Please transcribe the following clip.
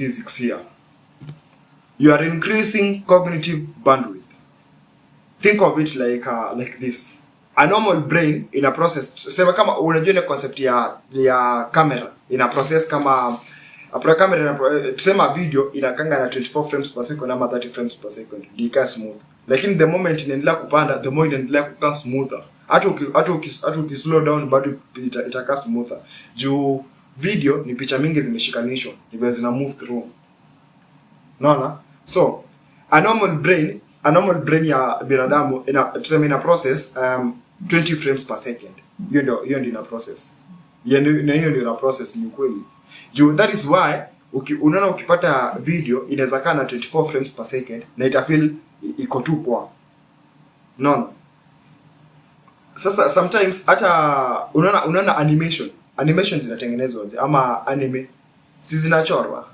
physics here. You are increasing cognitive bandwidth. Think of it like this. A normal brain in a process, sema kama unajua ile concept ya camera in a process kama a camera tusema video inakanga na 24 frames per second ama 30 frames per second ika smooth, lakini the moment inaendelea kupanda the more inaendelea kukaa smoother. Hata ukislow down bado itakaa smoother juu video ni picha mingi zimeshikanishwa ndivyo zina move through. Unaona? So a normal brain ya binadamu ina process 20 frames per second. Hiyo ndio ina process. Hiyo ndio ina process ni kweli. That is why unaona ukipata video inaweza kaa na 24 frames per second na ita feel iko tu poa. Unaona? Sasa sometimes hata unaona animation zinatengenezwa ama anime si zinachorwa.